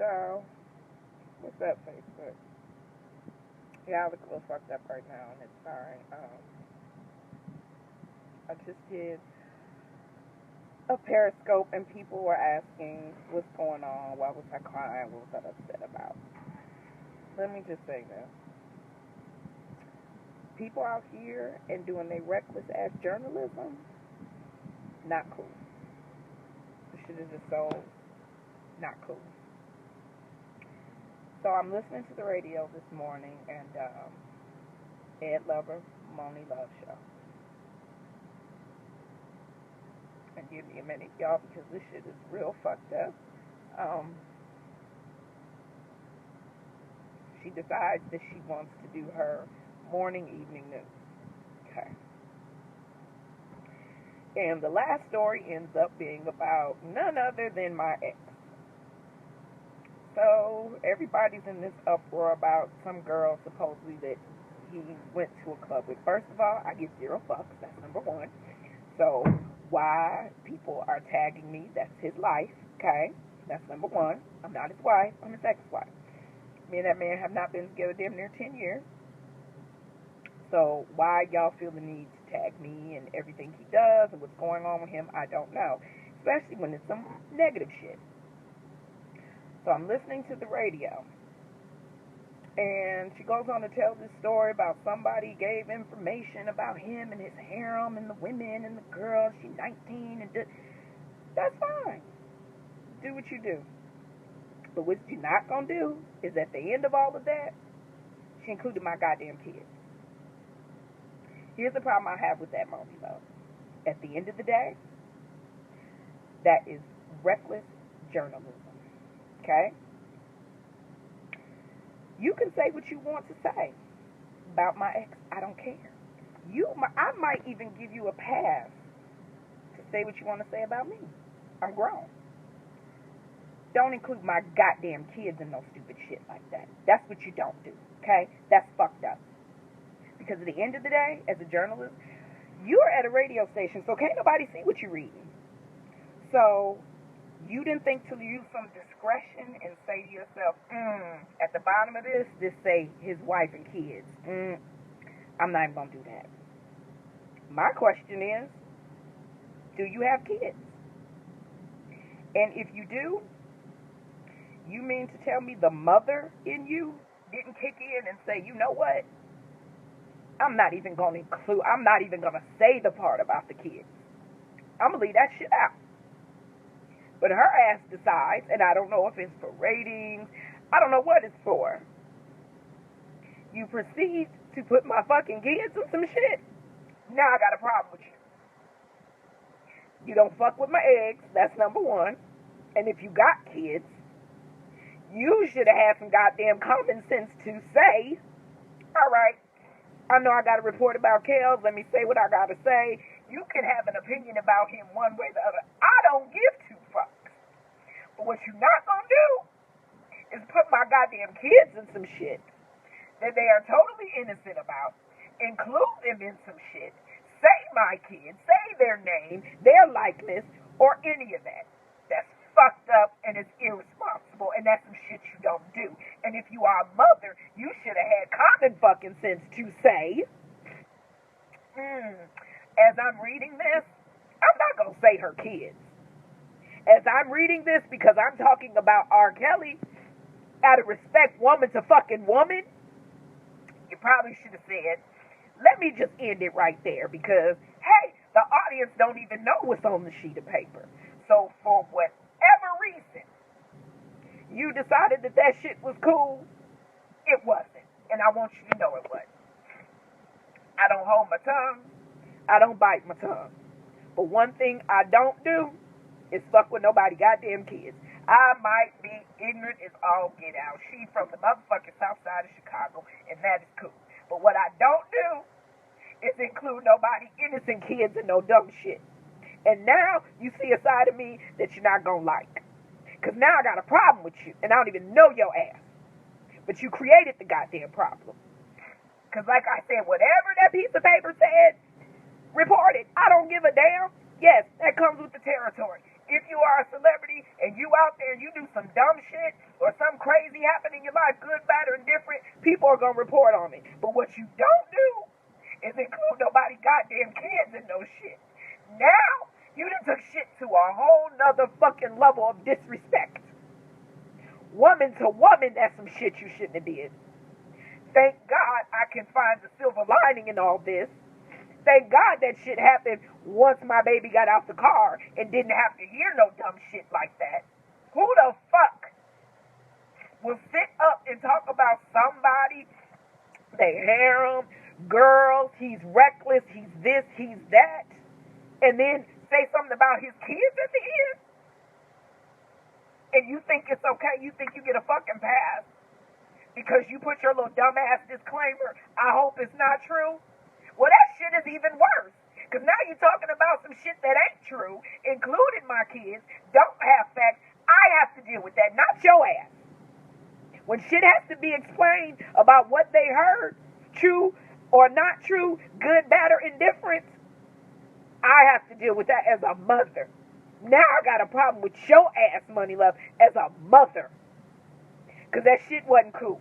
So, what's up, Facebook? Yeah, I look a little fucked up right now, and it's fine. I just did a Periscope, and people were asking what's going on, why was I crying, what was I upset about. Let me just say this. People out here and doing their reckless ass journalism, not cool. This shit is just so not cool. So I'm listening to the radio this morning, and Ed Lover, Moni Love Show. And give me a minute, y'all, because this shit is real fucked up. She decides that she wants to do her morning, evening news. Okay. And the last story ends up being about none other than my ex. So everybody's in this uproar about some girl supposedly that he went to a club with. First of all, I give 0 fucks. That's number one. So why people are tagging me, that's his life. Okay? That's number one. I'm not his wife. I'm his ex-wife. Me and that man have not been together damn near 10 years. So why y'all feel the need to tag me and everything he does and what's going on with him, I don't know. Especially when it's some negative shit. So I'm listening to the radio. And she goes on to tell this story about somebody gave information about him and his harem and the women and the girls. She's 19 and that's fine. Do what you do. But what you're not going to do is at the end of all of that, she included my goddamn kids. Here's the problem I have with that, Moni Love. At the end of the day, that is reckless journalism. Okay? You can say what you want to say about my ex. I don't care. I might even give you a pass to say what you want to say about me. I'm grown. Don't include my goddamn kids in no stupid shit like that. That's what you don't do. Okay? That's fucked up. Because at the end of the day, as a journalist, you're at a radio station, so can't nobody see what you're reading. So you didn't think to use some discretion and say to yourself, at the bottom of this say his wife and kids. I'm not even going to do that. My question is, do you have kids? And if you do, you mean to tell me the mother in you didn't kick in and say, you know what? I'm not even going to say the part about the kids. I'm going to leave that shit out. But her ass decides, and I don't know if it's for ratings, I don't know what it's for. You proceed to put my fucking kids in some shit. Now I got a problem with you. You don't fuck with my eggs, that's number one. And if you got kids, you should have had some goddamn common sense to say, all right, I know I got to report about Kels. Let me say what I got to say. You can have an opinion about him one way or the other. I don't give 2 fucks. But what you're not going to do is put my goddamn kids in some shit that they are totally innocent about. Include them in some shit. Say my kids. Say their name, their likeness, or any of that. That's fucked up and it's irresponsible, and that's some shit you don't do. And if you are a mother, you should have had common fucking sense to say, as I'm reading this, I'm not going to say her kids. As I'm reading this, because I'm talking about R. Kelly, out of respect, woman to fucking woman, you probably should have said, let me just end it right there, because, hey, the audience don't even know what's on the sheet of paper. So for whatever reason, you decided that shit was cool, it wasn't. And I want you to know it wasn't. I don't hold my tongue. I don't bite my tongue. But one thing I don't do is fuck with nobody goddamn kids. I might be ignorant as all get out. She's from the motherfucking south side of Chicago, and that is cool. But what I don't do is include nobody innocent kids and no dumb shit. And now you see a side of me that you're not going to like. Because now I got a problem with you, and I don't even know your ass. But you created the goddamn problem. Because like I said, whatever that piece of paper said, report it. I don't give a damn. Yes, that comes with the territory. if you are a celebrity and you out there and you do some dumb shit or some crazy happen in your life, good, bad, or indifferent, people are going to report on it. But what you don't do is include nobody goddamn kids in no shit. Now, you done took shit to a whole nother fucking level of disrespect. Woman to woman, that's some shit you shouldn't have did. Thank God I can find the silver lining in all this. Thank God that shit happened once my baby got out the car and didn't have to hear no dumb shit like that. Who the fuck will sit up and talk about somebody, they harem, girls, he's reckless, he's this, he's that, and then say something about his kids at the end? And you think it's okay? You think you get a fucking pass because you put your little dumbass disclaimer, I hope it's not true? Well, that shit is even worse. Because now you're talking about some shit that ain't true, including my kids, don't have facts. I have to deal with that, not your ass. When shit has to be explained about what they heard, true or not true, good, bad, or indifferent, I have to deal with that as a mother. Now I got a problem with your ass, Money Love, as a mother. Because that shit wasn't cool.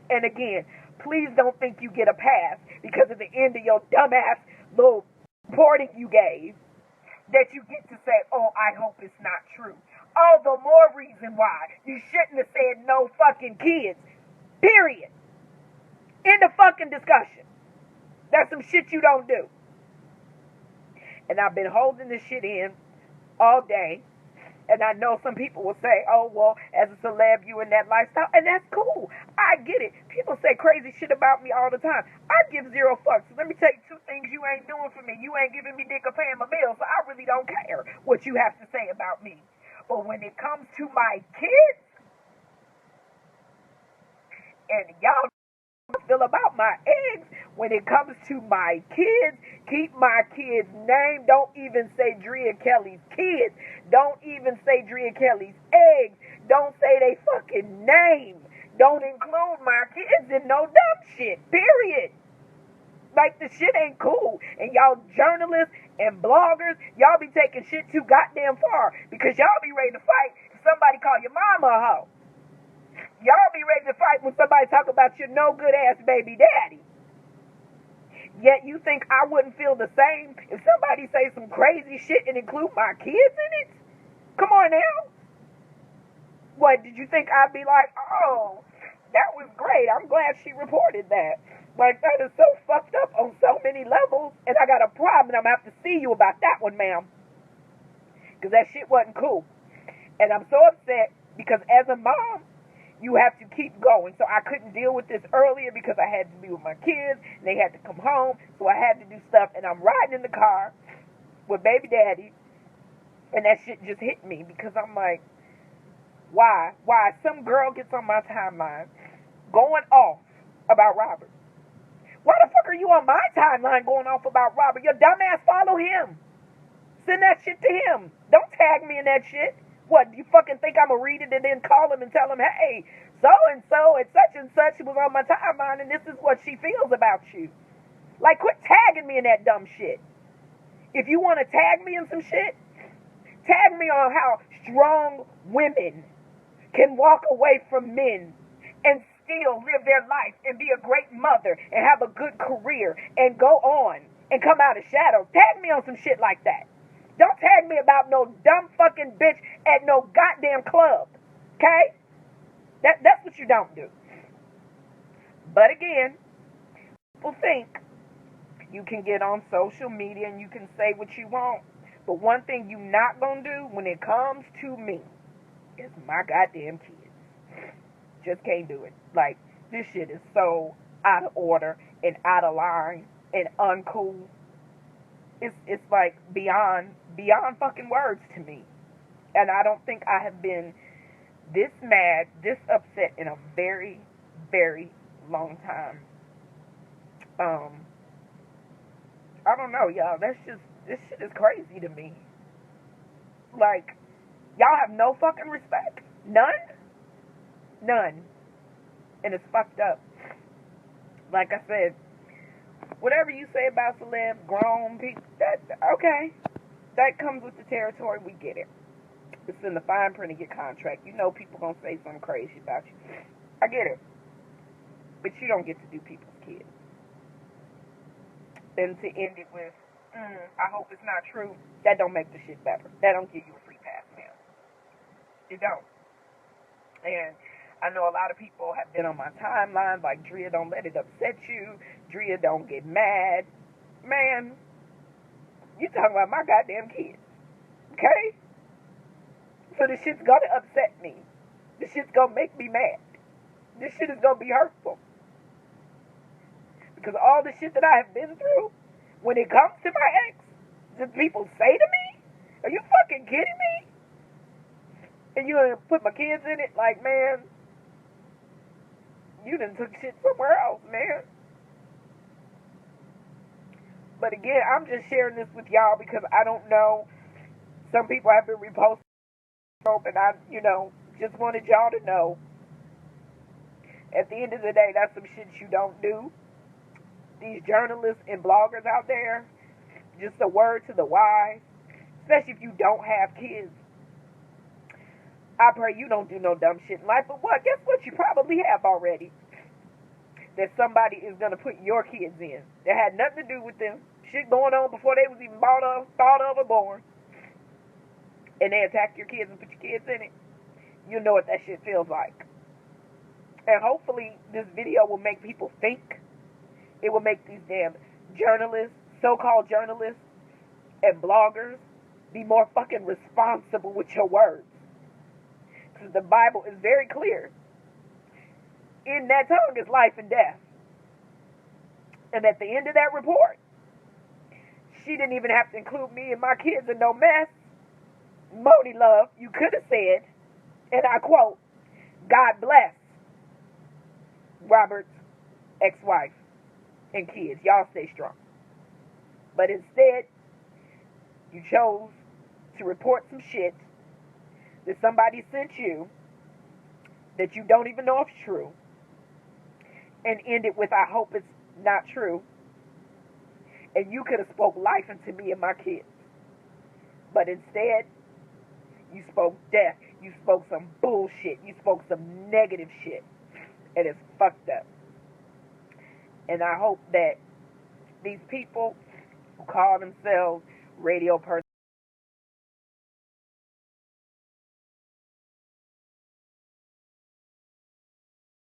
And again, please don't think you get a pass because at the end of your dumbass little reporting you gave that you get to say, oh, I hope it's not true. All the more reason why you shouldn't have said no fucking kids. Period. End of fucking discussion. That's some shit you don't do. And I've been holding this shit in all day. And I know some people will say, oh, well, as a celeb, you in that lifestyle. And that's cool. I get it. People say crazy shit about me all the time. I give zero fucks. So let me tell you two things you ain't doing for me. You ain't giving me dick or paying my bills, so I really don't care what you have to say about me. But when it comes to my kids, and y'all feel about my eggs, when it comes to my kids, keep my kids' name. Don't even say Drea Kelly's kids. Don't even say Drea Kelly's eggs. Don't say they fucking name. Don't include my kids in no dumb shit. Period. Like, the shit ain't cool. And y'all journalists and bloggers, y'all be taking shit too goddamn far. Because y'all be ready to fight if somebody call your mama a hoe. Y'all be ready to fight when somebody talk about your no good ass baby daddy. Yet you think I wouldn't feel the same if somebody say some crazy shit and include my kids in it? Come on now. What, did you think I'd be like, oh, that was great. I'm glad she reported that. Like, that is so fucked up on so many levels, and I got a problem, and I'm going to have to see you about that one, ma'am. Because that shit wasn't cool. And I'm so upset because as a mom, you have to keep going. So I couldn't deal with this earlier because I had to be with my kids, and they had to come home, so I had to do stuff, and I'm riding in the car with baby daddy, and that shit just hit me because I'm like, why? Why? Some girl gets on my timeline going off about Robert. Why the fuck are you on my timeline going off about Robert? Your dumbass follow him. Send that shit to him. Don't tag me in that shit. What, you fucking think I'm going to read it and then call him and tell him, hey, so-and-so and such was on my timeline and this is what she feels about you. Like, quit tagging me in that dumb shit. If you want to tag me in some shit, tag me on how strong women can walk away from men and still live their life and be a great mother and have a good career and go on and come out of shadow. Tag me on some shit like that. Don't tag me about no dumb fucking bitch at no goddamn club. Okay? That's what you don't do. But again, people think you can get on social media and you can say what you want. But one thing you not gonna do when it comes to me is my goddamn kids. Just can't do it. Like, this shit is so out of order and out of line and uncool. It's like beyond fucking words to me. And I don't think I have been this mad, this upset in a very, very long time. I don't know, y'all. This shit is crazy to me. Like, y'all have no fucking respect. None. And it's fucked up. Like I said, whatever you say about celebs, grown people, that okay. That comes with the territory. We get it. It's in the fine print of your contract. You know people gonna say something crazy about you. I get it. But you don't get to do people's kids. And to end it with, I hope it's not true, that don't make the shit better. That don't give you a free pass, man. It don't. And I know a lot of people have been on my timeline like, Drea, don't let it upset you. Drea, don't get mad. Man, you talking about my goddamn kids. Okay? So this shit's gonna upset me. This shit's gonna make me mad. This shit is gonna be hurtful. Because all the shit that I have been through, when it comes to my ex, just people say to me, are you fucking kidding me? And you gonna put my kids in it? Like, man, you done took shit somewhere else, man. But again, I'm just sharing this with y'all because I don't know. Some people have been reposting, and I, just wanted y'all to know. At the end of the day, that's some shit you don't do. These journalists and bloggers out there, just a word to the wise, especially if you don't have kids. I pray you don't do no dumb shit in life, but what? Guess what? You probably have already. That somebody is going to put your kids in. That had nothing to do with them. Shit going on before they was even thought of or born. And they attack your kids and put your kids in it. You know what that shit feels like. And hopefully this video will make people think. It will make these damn journalists, so-called journalists, and bloggers be more fucking responsible with your words. Because the Bible is very clear. In that tongue is life and death. And at the end of that report, she didn't even have to include me and my kids in no mess. Moni love, you could have said, and I quote, God bless Robert's ex-wife and kids. Y'all stay strong. But instead, you chose to report some shit that somebody sent you that you don't even know if it's true, and end it with, I hope it's not true. And you could have spoke life into me and my kids. But instead, you spoke death. You spoke some bullshit. You spoke some negative shit. And it's fucked up. And I hope that these people who call themselves radio personalities,